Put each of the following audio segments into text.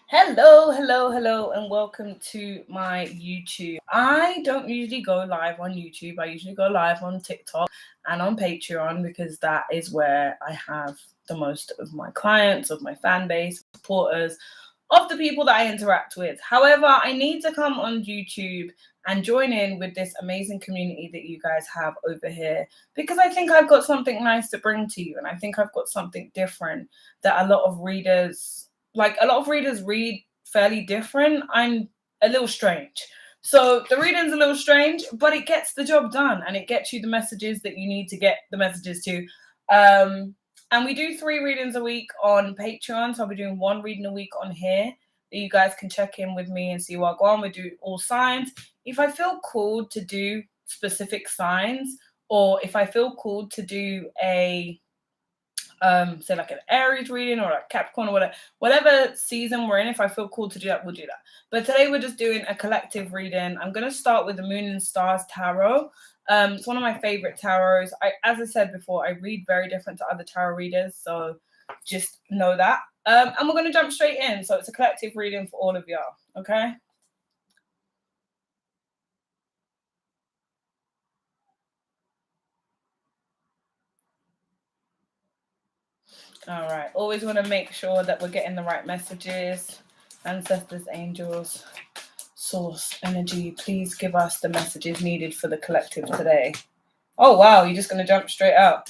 Hello, and welcome to my YouTube. I don't usually go live on YouTube. I usually go live on TikTok and on Patreon because that is where I have the most of my clients, of my fan base, supporters, of the people that I interact with. However, I need to come on YouTube and join in with this amazing community that you guys have over here because I think I've got something nice to bring to you, and I think I've got something different that a lot of readers read fairly different. I'm a little strange. So the reading's a little strange, but it gets the job done and it gets you the messages that you need to get the messages to. And we do 3 readings a week on Patreon. So I'll be doing 1 reading a week on here that you guys can check in with me and see what I go on. We do all signs. If I feel called to do specific signs, or if I feel called to do a say like an Aries reading or a Capricorn or whatever season we're in, if I feel called to do that, we'll do that. But today we're just doing a collective reading. I'm going to start with the Moon and Stars Tarot. It's one of my favorite tarots. As I said before, I read very different to other tarot readers, so just know that. And we're going to jump straight in. So it's a collective reading for all of y'all, okay? All right. Always want to make sure that we're getting the right messages. Ancestors, angels, source, energy, please give us the messages needed for the collective today. Oh, wow. You're just going to jump straight out.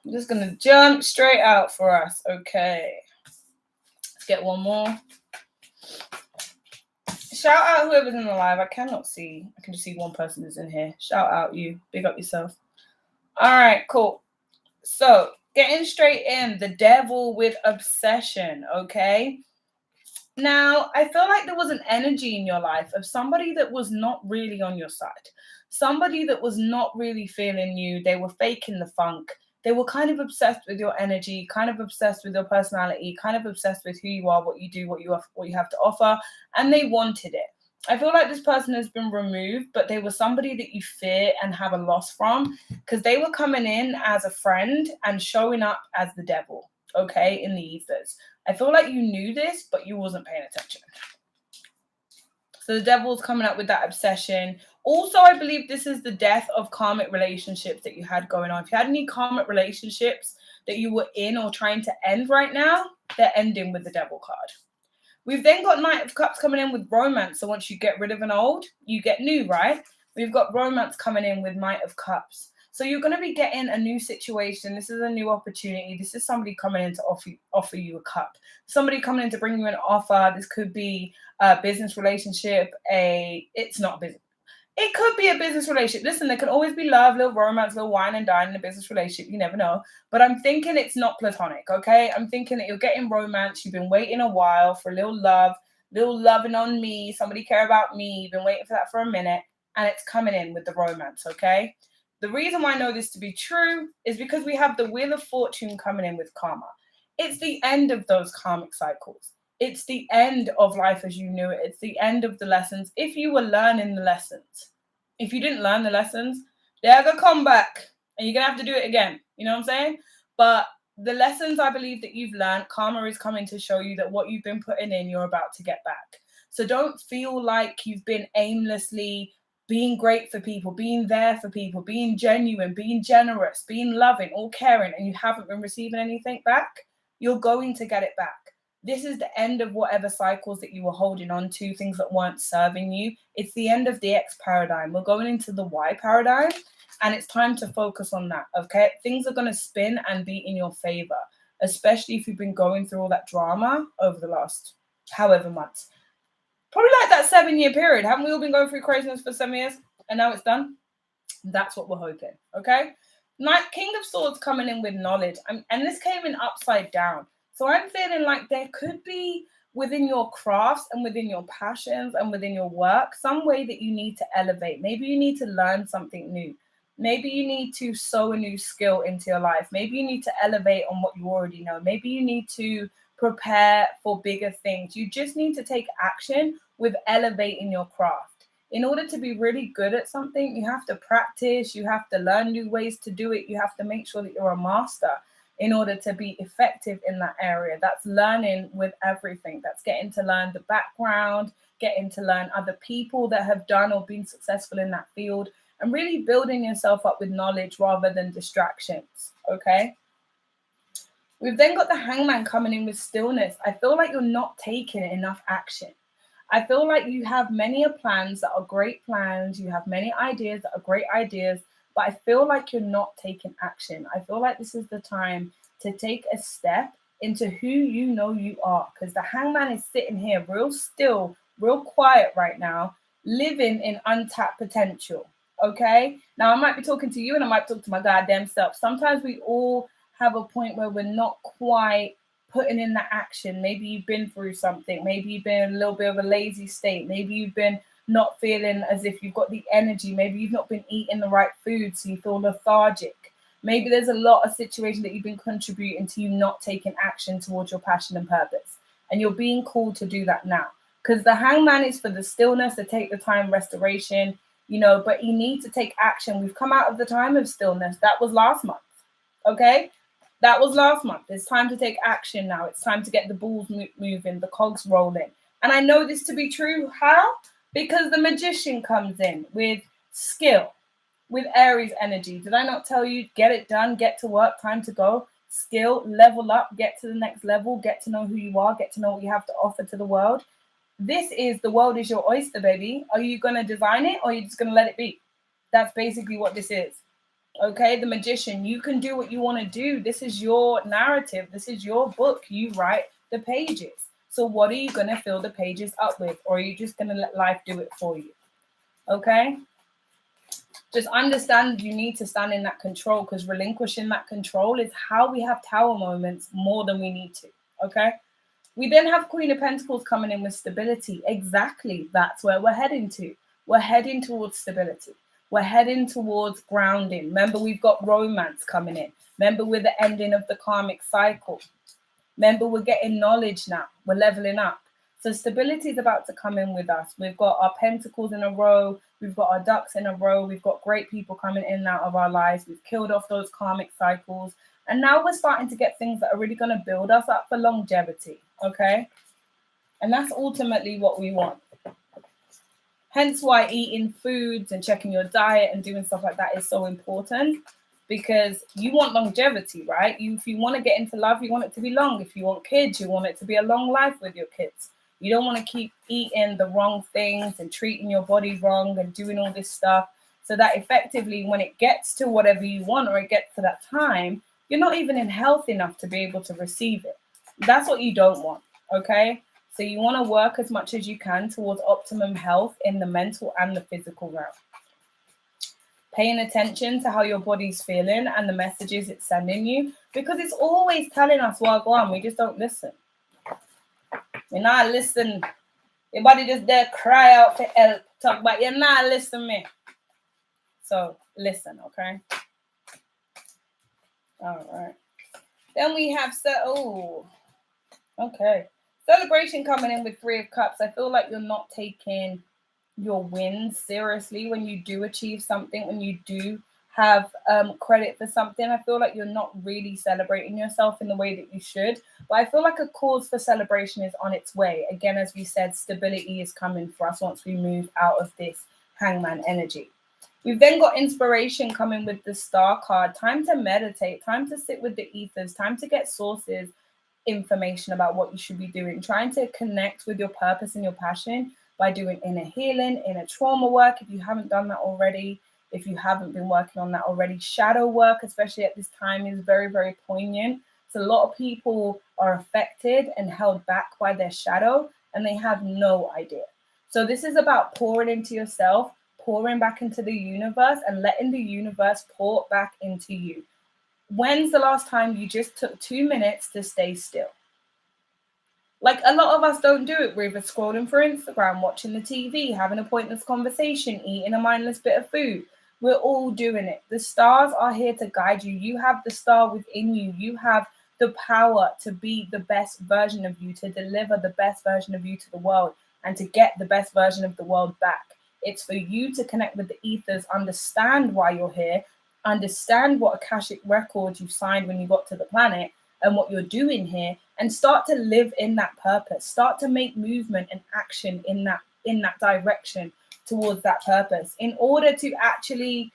I'm just going to jump straight out for us. Okay. Let's get one more. Shout out whoever's in the live. I cannot see. I can just see one person is in here. Shout out you. Big up yourself. All right, cool. So getting straight in, the devil with obsession, okay? Now, I feel like there was an energy in your life of somebody that was not really on your side, somebody that was not really feeling you. They were faking the funk. They were kind of obsessed with your energy, kind of obsessed with your personality, kind of obsessed with who you are, what you do, what you have to offer, and they wanted it. I feel like this person has been removed, but they were somebody that you fear and have a loss from because they were coming in as a friend and showing up as the devil, okay, in the ethers. I feel like you knew this, but you wasn't paying attention. So the devil's coming up with that obsession. Also, I believe this is the death of karmic relationships that you had going on. If you had any karmic relationships that you were in or trying to end right now, they're ending with the devil card. We've then got Knight of Cups coming in with romance. So once you get rid of an old, you get new, right? We've got romance coming in with Knight of Cups. So you're going to be getting a new situation. This is a new opportunity. This is somebody coming in to offer you a cup. Somebody coming in to bring you an offer. This could be a business relationship. It's not business. It could be a business relationship. Listen, there can always be love, little romance, little wine and dine in a business relationship. You never know. But I'm thinking it's not platonic, okay? I'm thinking that you're getting romance. You've been waiting a while for a little love, little loving on me, somebody care about me. You've been waiting for that for a minute, and it's coming in with the romance, okay? The reason why I know this to be true is because we have the Wheel of Fortune coming in with karma. It's the end of those karmic cycles. It's the end of life as you knew it. It's the end of the lessons. If you were learning the lessons, if you didn't learn the lessons, they're going to come back and you're going to have to do it again. You know what I'm saying? But the lessons I believe that you've learned, karma is coming to show you that what you've been putting in, you're about to get back. So don't feel like you've been aimlessly being great for people, being there for people, being genuine, being generous, being loving, all caring, and you haven't been receiving anything back. You're going to get it back. This is the end of whatever cycles that you were holding on to, things that weren't serving you. It's the end of the X paradigm. We're going into the Y paradigm, and it's time to focus on that, okay? Things are going to spin and be in your favor, especially if you've been going through all that drama over the last however months. Probably like that 7-year period. Haven't we all been going through craziness for 7 years? And now it's done? That's what we're hoping, okay? King of Swords coming in with knowledge. And this came in upside down. So I'm feeling like there could be within your crafts and within your passions and within your work, some way that you need to elevate. Maybe you need to learn something new. Maybe you need to sow a new skill into your life. Maybe you need to elevate on what you already know. Maybe you need to prepare for bigger things. You just need to take action with elevating your craft. In order to be really good at something, you have to practice. You have to learn new ways to do it. You have to make sure that you're a master. in order to be effective in that area. That's learning with everything. That's getting to learn the background, getting to learn other people that have done or been successful in that field, and really building yourself up with knowledge rather than distractions. Okay. We've then got the hangman coming in with stillness. I feel like you're not taking enough action. I feel like you have many plans that are great plans. You have many ideas that are great ideas, but I feel like you're not taking action. I feel like this is the time to take a step into who you know you are, because the hangman is sitting here real still, real quiet right now, living in untapped potential. Okay. Now I might be talking to you and I might talk to my goddamn self. Sometimes we all have a point where we're not quite putting in the action. Maybe you've been through something. Maybe you've been in a little bit of a lazy state. Maybe you've been not feeling as if you've got the energy. Maybe you've not been eating the right food, so you feel lethargic. Maybe there's a lot of situations that you've been contributing to you not taking action towards your passion and purpose. And you're being called to do that now. Because the hangman is for the stillness, to take the time, restoration, but you need to take action. We've come out of the time of stillness. That was last month. Okay? That was last month. It's time to take action now. It's time to get the balls moving, the cogs rolling. And I know this to be true. How? Because the magician comes in with skill, with Aries energy. Did I not tell you, get it done, get to work, time to go, skill, level up, get to the next level, get to know who you are, get to know what you have to offer to the world. This is the world is your oyster, baby. Are you going to design it or are you just going to let it be? That's basically what this is. Okay, the magician, you can do what you want to do. This is your narrative. This is your book. You write the pages. So what are you going to fill the pages up with? Or are you just going to let life do it for you? Okay? Just understand you need to stand in that control, because relinquishing that control is how we have tower moments more than we need to. Okay? We then have Queen of Pentacles coming in with stability. Exactly. That's where we're heading to. We're heading towards stability. We're heading towards grounding. Remember, we've got romance coming in. Remember, we're the ending of the karmic cycle. Remember, we're getting knowledge now. We're leveling up. So stability is about to come in with us. We've got our pentacles in a row. We've got our ducks in a row. We've got great people coming in and out of our lives. We've killed off those karmic cycles. And now we're starting to get things that are really going to build us up for longevity. Okay? And that's ultimately what we want. Hence why eating foods and checking your diet and doing stuff like that is so important, because you want longevity, right? If you want to get into love, you want it to be long. If you want kids, you want it to be a long life with your kids. You don't want to keep eating the wrong things and treating your body wrong and doing all this stuff, so that effectively when it gets to whatever you want or it gets to that time, you're not even in health enough to be able to receive it. That's what you don't want, okay? So you want to work as much as you can towards optimum health in the mental and the physical realm. Paying attention to how your body's feeling and the messages it's sending you, because it's always telling us, well, go on, we just don't listen. You're not listening. Your body just there cry out for help, talk, but you're not listening me. So listen, okay? All right. Then we have okay. Celebration coming in with 3 of Cups. I feel like you're not taking your wins seriously when you do achieve something, when you do have credit for something. I feel like you're not really celebrating yourself in the way that you should. But I feel like a cause for celebration is on its way. Again, as we said, stability is coming for us once we move out of this hangman energy. We've then got inspiration coming with the Star card. Time to meditate, time to sit with the ethers, time to get sources, information about what you should be doing, trying to connect with your purpose and your passion by doing inner healing, inner trauma work if you haven't done that already. If you haven't been working on that already, shadow work, especially at this time, is very, very poignant. So a lot of people are affected and held back by their shadow, and they have no idea. So this is about pouring into yourself, pouring back into the universe, and letting the universe pour back into you. When's the last time you just took 2 minutes to stay still? Like, a lot of us don't do it. We're either scrolling through Instagram, watching the TV, having a pointless conversation, eating a mindless bit of food. We're all doing it. The stars are here to guide you. You have the star within you. You have the power to be the best version of you, to deliver the best version of you to the world, and to get the best version of the world back. It's for you to connect with the ethers, understand why you're here, understand what Akashic records you signed when you got to the planet and what you're doing here, and start to live in that purpose. Start to make movement and action in that direction towards that purpose in order to actually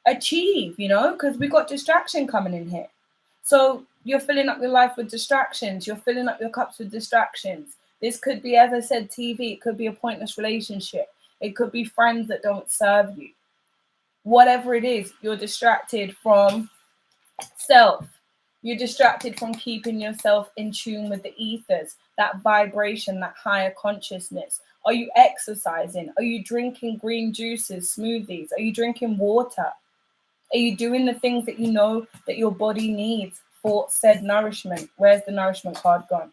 achieve, because we got distraction coming in here. So you're filling up your life with distractions. You're filling up your cups with distractions. This could be, as I said, TV. It could be a pointless relationship. It could be friends that don't serve you. Whatever it is, you're distracted from self. You're distracted from keeping yourself in tune with the ethers, that vibration, that higher consciousness. Are you exercising? Are you drinking green juices, smoothies? Are you drinking water? Are you doing the things that you know that your body needs for said nourishment? Where's the nourishment card gone?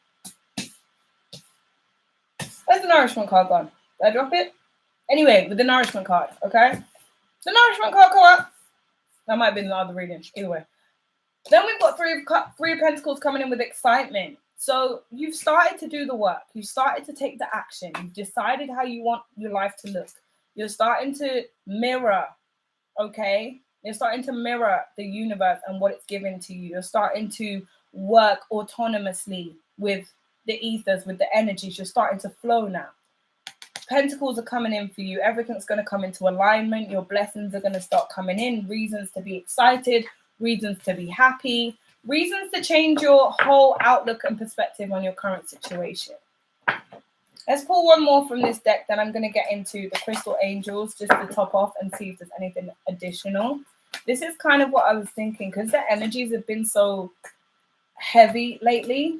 Where's the nourishment card gone? Did I drop it? Anyway, with the nourishment card, okay? The nourishment card come up. That might have been the other reading. Either way. Then we've got three of Pentacles coming in with excitement. So you've started to do the work. You've started to take the action. You've decided how you want your life to look. You're starting to mirror, okay? You're starting to mirror the universe and what it's giving to you. You're starting to work autonomously with the ethers, with the energies. You're starting to flow now. Pentacles are coming in for you. Everything's going to come into alignment. Your blessings are going to start coming in. Reasons to be excited. Reasons to be happy. Reasons to change your whole outlook and perspective on your current situation. Let's pull one more from this deck. Then I'm going to get into the Crystal Angels just to top off and see if there's anything additional. This is kind of what I was thinking, because the energies have been so heavy lately.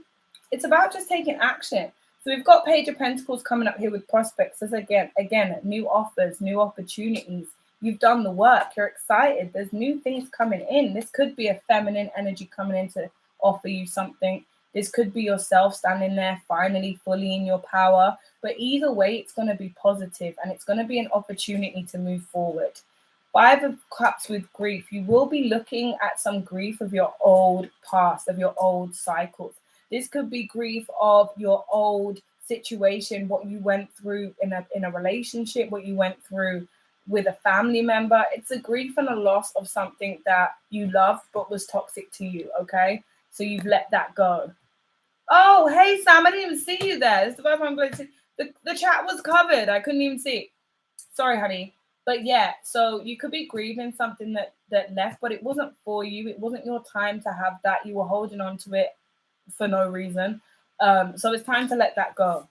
It's about just taking action. So we've got Page of Pentacles coming up here with prospects. This again, new offers, new opportunities. You've done the work. You're excited. There's new things coming in. This could be a feminine energy coming in to offer you something. This could be yourself standing there finally fully in your power. But either way, it's going to be positive and it's going to be an opportunity to move forward. 5 of Cups with grief. You will be looking at some grief of your old past, of your old cycles. This could be grief of your old situation, what you went through in a relationship, what you went through with a family member. It's a grief and a loss of something that you loved but was toxic to you, okay? So you've let that go. Oh, hey, Sam, I didn't even see you there. It's the first time I'm the chat was covered. I couldn't even see it. Sorry, honey. But yeah, so you could be grieving something that left, but it wasn't for you. It wasn't your time to have that. You were holding on to it for no reason. So it's time to let that go.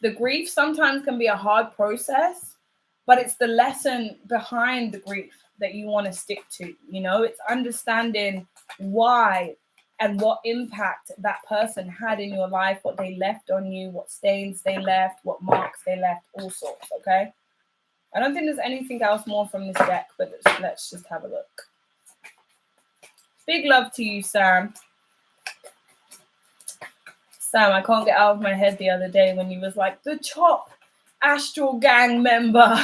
The grief sometimes can be a hard process, but it's the lesson behind the grief that you want to stick to. It's understanding why and what impact that person had in your life, what they left on you, what stains they left, what marks they left, all sorts, okay? I don't think there's anything else more from this deck, but let's just have a look. Big love to you, Sam. Sam, I can't get out of my head the other day when you was like, the top Astral Gang member.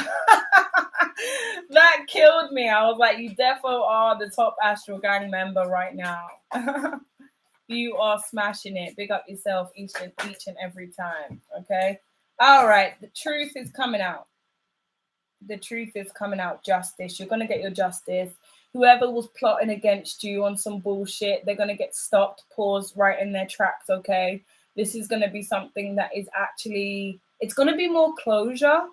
That killed me. I was like, you defo are the top Astral Gang member right now. You are smashing it. Big up yourself each and every time, okay? All right, the truth is coming out. The truth is coming out. Justice. You're going to get your justice. Whoever was plotting against you on some bullshit, they're going to get stopped, paused right in their tracks, okay? This is going to be something that is actually, it's going to be more closure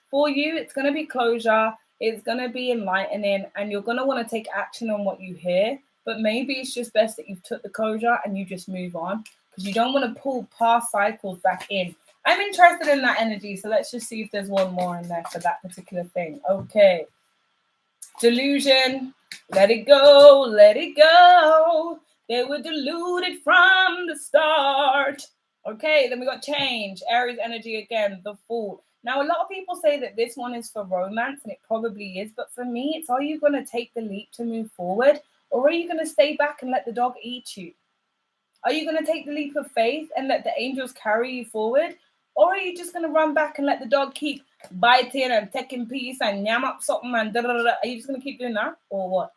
for you. It's going to be closure. It's going to be enlightening, and you're going to want to take action on what you hear. But maybe it's just best that you've took the closure and you just move on, because you don't want to pull past cycles back in. I'm interested in that energy, so let's just see if there's one more in there for that particular thing. Okay. Delusion. Let it go. Let it go. They were deluded from the start. Okay, then we got change. Aries energy again, the Fool. Now, a lot of people say that this one is for romance, and it probably is. But for me, it's, are you going to take the leap to move forward? Or are you going to stay back and let the dog eat you? Are you going to take the leap of faith and let the angels carry you forward? Or are you just going to run back and let the dog keep biting and taking peace and yam up something and da-da-da-da? Are you just going to keep doing that? Or what?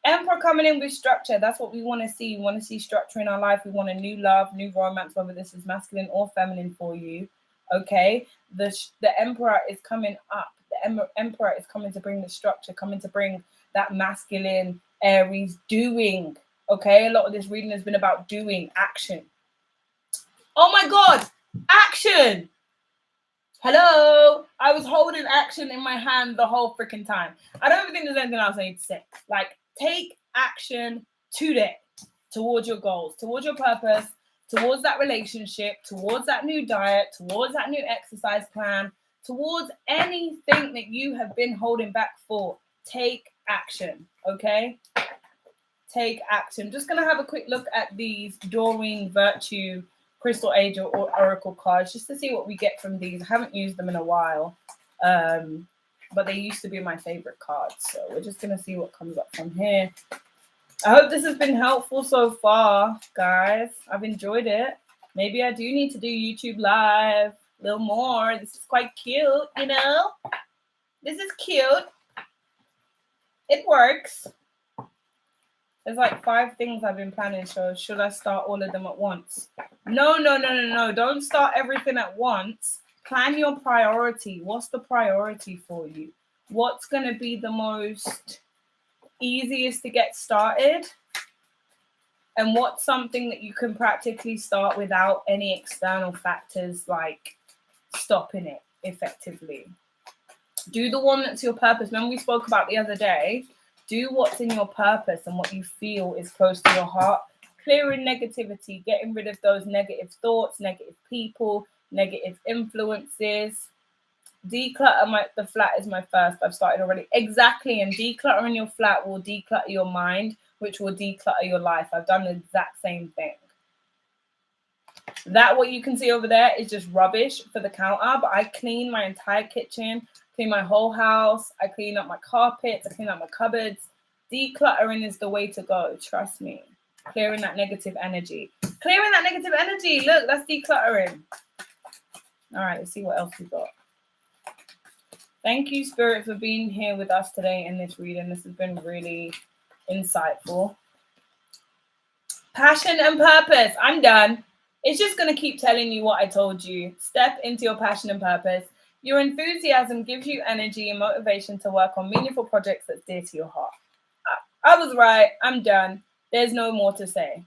Emperor coming in with structure. That's what we want to see. We want to see structure in our life. We want a new love, new romance, whether this is masculine or feminine for you. Okay? The Emperor is coming up. The Emperor is coming to bring the structure, coming to bring that masculine Aries doing. Okay, a lot of this reading has been about doing, action. Oh my God, action. Hello, I was holding action in my hand the whole freaking time. I don't even think there's anything else I need to say. Like, take action today towards your goals, towards your purpose, towards that relationship, towards that new diet, towards that new exercise plan, towards anything that you have been holding back for. Take action, okay? Take action. Just going to have a quick look at these Doreen Virtue Crystal Angel or Oracle cards just to see what we get from these. I haven't used them in a while, but they used to be my favorite cards. So we're just going to see what comes up from here. I hope this has been helpful so far, guys. I've enjoyed it. Maybe I do need to do YouTube Live a little more. This is quite cute, you know? This is cute. It works. There's like 5 things I've been planning, so should I start all of them at once? No. Don't start everything at once. Plan your priority. What's the priority for you? What's going to be the most easiest to get started? And what's something that you can practically start without any external factors like stopping it effectively? Do the one that's your purpose. Remember we spoke about the other day? Do what's in your purpose and what you feel is close to your heart. Clearing negativity, getting rid of those negative thoughts, negative people, negative influences. Declutter the flat is my first. I've started already. Exactly. And decluttering your flat will declutter your mind, which will declutter your life. I've done the exact same thing. That what you can see over there is just rubbish for the counter, but I clean my entire kitchen, clean my whole house. I clean up my carpets. I clean up my cupboards. Decluttering is the way to go. Trust me. Clearing that negative energy. Clearing that negative energy. Look, that's decluttering. All right, let's see what else we got. Thank you, Spirit, for being here with us today in this reading. This has been really insightful. Passion and purpose. I'm done. It's just going to keep telling you what I told you. Step into your passion and purpose. Your enthusiasm gives you energy and motivation to work on meaningful projects that's dear to your heart. I was right. I'm done. There's no more to say.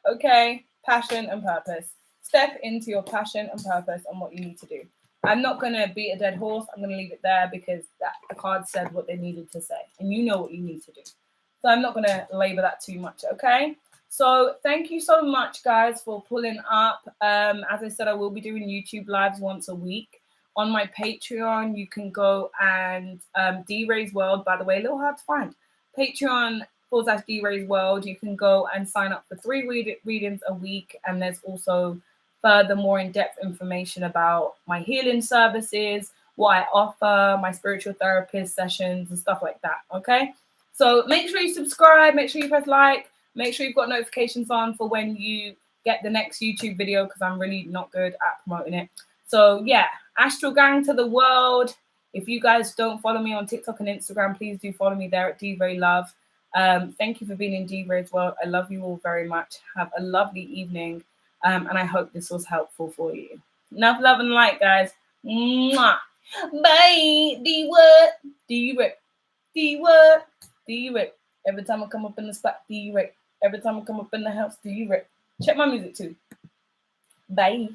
Okay? Passion and purpose. Step into your passion and purpose and what you need to do. I'm not going to beat a dead horse. I'm going to leave it there because the card said what they needed to say. And you know what you need to do. So I'm not going to labor that too much, okay? So thank you so much, guys, for pulling up. As I said, I will be doing YouTube Lives once a week. On my Patreon, you can go and DERAY'S World, by the way, a little hard to find. Patreon/DERAY'S World. You can go and sign up for 3 readings a week. And there's also further more in-depth information about my healing services, what I offer, my spiritual therapist sessions and stuff like that, okay? So make sure you subscribe, make sure you press like, make sure you've got notifications on for when you get the next YouTube video because I'm really not good at promoting it. So yeah, Astral Gang to the world. If you guys don't follow me on TikTok and Instagram, please do follow me there at DRayLove. Thank you for being in DRay'S World. I love you all very much. Have a lovely evening. And I hope this was helpful for you. Enough love and light, guys. Mwah. Bye. D-word. D-rip. D-word. D-rip. Every time I come up in the spot, D-rip. Every time I come up in the house, D-rip. Check my music too. Bye.